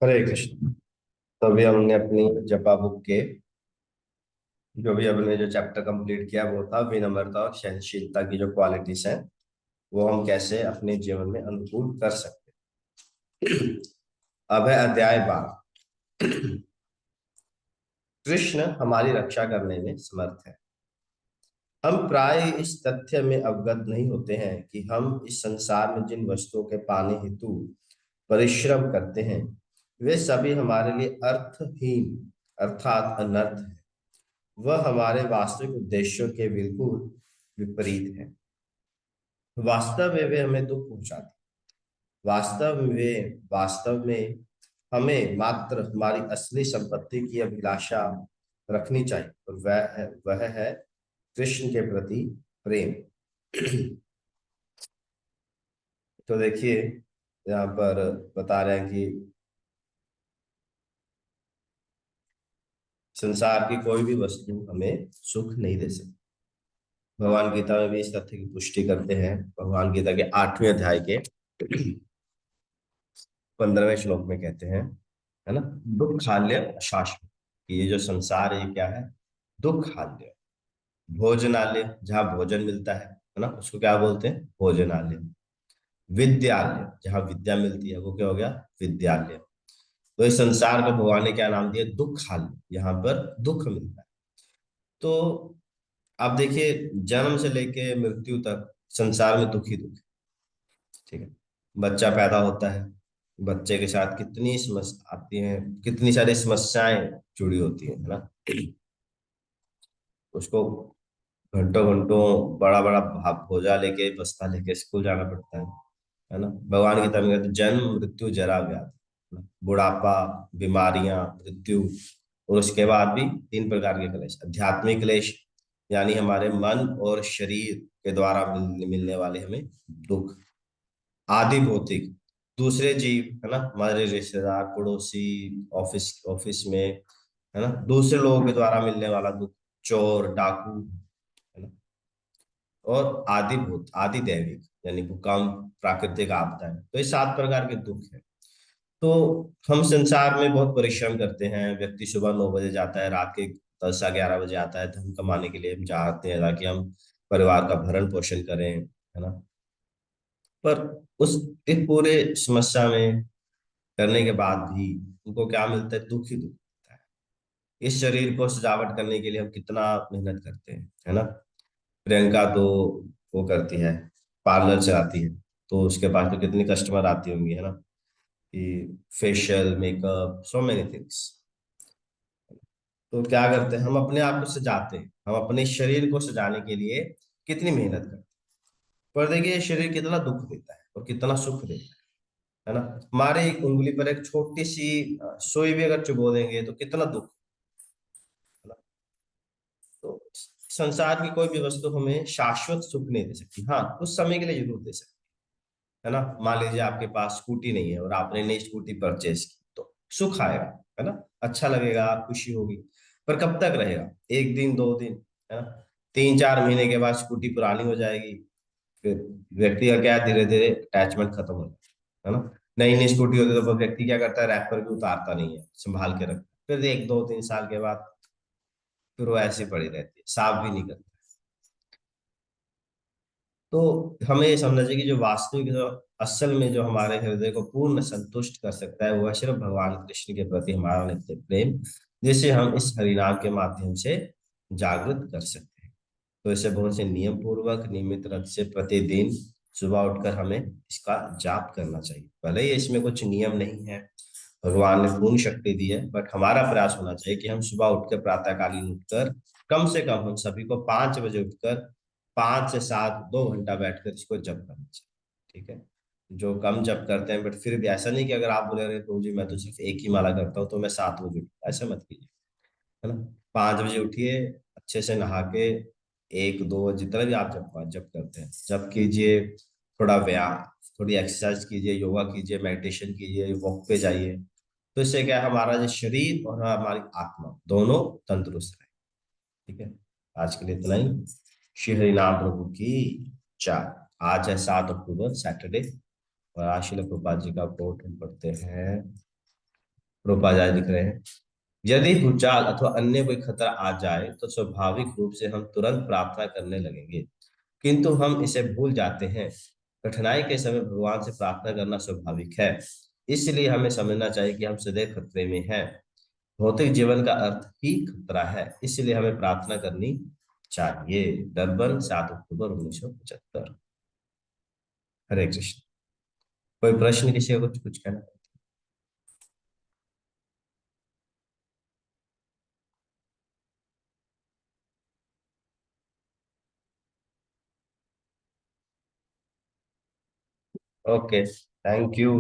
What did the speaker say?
हरे कृष्ण। तो अभी हमने अपनी जपा बुक के जो भी हमने जो चैप्टर कंप्लीट किया वो था विनम्रता और सहनशीलता की जो क्वालिटीज हैं वो हम कैसे अपने जीवन में अनुकूल कर सकते हैं। अब है अध्याय 12। कृष्ण हमारी रक्षा करने में समर्थ है। हम प्राय इस तथ्य में अवगत नहीं होते हैं कि हम इस संसार में जिन वस्तुओं के पाने हेतु परिश्रम करते हैं वे सभी हमारे लिए अर्थहीन अर्थात अनर्थ है। वह हमारे वास्तविक उद्देश्यों के बिल्कुल विपरीत है। वास्तव में वे हमें दुख पहुंचाते। वास्तव में हमें मात्र हमारी असली संपत्ति की अभिलाषा रखनी चाहिए और वह है कृष्ण के प्रति प्रेम। तो देखिए यहाँ पर बता रहे हैं कि संसार की कोई भी वस्तु हमें सुख नहीं दे सकती। भगवान गीता में भी इस तथ्य की पुष्टि करते हैं। भगवान गीता के 8वें अध्याय के 15वें श्लोक में कहते हैं, है ना, दुख हाल्य शाश्वत, कि ये जो संसार है ये क्या है? दुख हाल्य। भोजनालय, जहाँ भोजन मिलता है ना, उसको क्या बोलते हैं? भोजनालय। विद्यालय, जहाँ विद्या मिलती है वो क्या हो गया? विद्यालय। तो इस संसार को भगवान ने क्या नाम दिया? दुख हाल्य, यहाँ पर दुख मिलता है। तो आप देखिए, जन्म से लेके मृत्यु तक संसार में दुख ही दुख है। ठीक है। बच्चा पैदा होता है, बच्चे के साथ कितनी समस्या आती हैं, कितनी सारी समस्याएं जुड़ी होती हैं, है ना। उसको घंटों घंटों बड़ा बड़ा भोजा लेके बस्ता लेके स्कूल जाना पड़ता है ना। भगवान की तरह कहते हैं, जन्म मृत्यु जरा व्याधि, है ना? बुढ़ापा, बीमारियां, मृत्यु, और उसके बाद भी 3 प्रकार के क्लेश। आध्यात्मिक क्लेश, यानी हमारे मन और शरीर के द्वारा मिलने वाले हमें दुख। आदि भौतिक, दूसरे जीव, है ना, हमारे रिश्तेदार, पड़ोसी, ऑफिस ऑफिस में, है ना, दूसरे लोगों के द्वारा मिलने वाला दुख। चोर, डाकू, है ना। और आदि भूत, आदि दैविक, यानी भूकंप, प्राकृतिक आपदाएं। तो ये 7 प्रकार के दुख है। तो हम संसार में बहुत परिश्रम करते हैं। व्यक्ति सुबह 9 बजे जाता है, रात के 10 या 11 बजे आता है धन कमाने के लिए। हम चाहते हैं ताकि हम परिवार का भरण पोषण करें, है ना। पर उस एक पूरे समस्या में करने के बाद भी उनको क्या मिलता है? दुख ही दुख मिलता है। इस शरीर को सजावट करने के लिए हम कितना मेहनत करते हैं, है ना। प्रियंका तो वो करती है, पार्लर चलाती है, तो उसके पास तो कितनी कस्टमर आती होंगी, है ना, कि facial, makeup, so many things. तो क्या करते हैं? हम अपने आप को सजाते हैं, हम अपने शरीर को सजाने के लिए कितनी मेहनत करते हैं। पर देखिए ये शरीर कितना दुख देता है और कितना सुख देता है ना। हमारे एक उंगली पर एक छोटी सी सुई भी अगर चुबो देंगे तो कितना दुख, है ना। तो संसार की कोई भी वस्तु हमें शाश्वत सुख नहीं दे सकती। हाँ, कुछ समय के लिए जरूर दे सकती है ना। मान लीजिए आपके पास स्कूटी नहीं है और आपने नई स्कूटी परचेज की, तो सुख आएगा, है ना, अच्छा लगेगा, खुशी होगी। पर कब तक रहेगा? 1 दिन, 2 दिन, है ना। 3-4 महीने के बाद स्कूटी पुरानी हो जाएगी। फिर व्यक्ति का क्या, धीरे धीरे अटैचमेंट खत्म हो जाता है ना। नई नई स्कूटी होती है तो व्यक्ति क्या करता है? रैपर भी उतारता नहीं है, संभाल के रखता है। फिर 1-2-3 साल के बाद फिर वो ऐसी पड़ी रहती है, साफ भी नहीं करता। तो हमें ये समझना चाहिए कि जो वास्तविक, जो असल में जो हमारे हृदय को पूर्ण संतुष्ट कर सकता है वो है सिर्फ भगवान कृष्ण के प्रति हमारा नित्य प्रेम, जिसे हम इस हरिनाम के माध्यम से जागृत कर सकते हैं। तो इसे बहुत से नियम पूर्वक नियमित रूप से प्रतिदिन सुबह उठकर हमें इसका जाप करना चाहिए। भले ही इसमें कुछ नियम नहीं है, भगवान ने पूर्ण शक्ति दी है, बट हमारा प्रयास होना चाहिए कि हम सुबह उठकर, प्रातःकालीन उठकर, कम से कम हम सभी को 5 बजे उठकर 5 से 7 2 घंटा बैठकर इसको जप करना चाहिए। ठीक है। जो कम जप करते हैं, बट फिर भी ऐसा नहीं कि अगर आप बोले अरे प्रभु जी मैं तो सिर्फ एक ही माला करता हूँ तो मैं 7 बजे उठूँ, ऐसा मत कीजिए, है ना। 5 बजे उठिए, अच्छे से नहा के, 1-2 जितना भी आप जब जब करते हैं जब कीजिए। थोड़ा व्यायाम, थोड़ी एक्सरसाइज कीजिए, योगा कीजिए, मेडिटेशन कीजिए, वॉक पे जाइए। तो इससे क्या है, हमारा जो शरीर और हमारी आत्मा दोनों तंदुरुस्त रहे। ठीक है। आज के लिए इतना ही। श्री हरिनाम प्रभु की जय। आज है 7 अक्टूबर, सैटरडे, और आज श्रील प्रभुपाद जी का कोट हम पढ़ते हैं। रूपाजाई लिख रहे हैं, यदि भूचाल अथवा अन्य कोई खतरा आ जाए तो स्वाभाविक रूप से हम तुरंत प्रार्थना करने लगेंगे, किंतु हम इसे भूल जाते हैं। कठिनाई के समय भगवान से प्रार्थना करना स्वाभाविक है, इसलिए हमें समझना चाहिए कि हम सदैव खतरे में हैं। भौतिक जीवन का अर्थ ही खतरा है, इसलिए हमें प्रार्थना करनी चाहिए। डरबन 7 अक्टूबर 1975। हरे कृष्ण। कोई प्रश्न, किसी को कुछ कहना? Okay, thank you.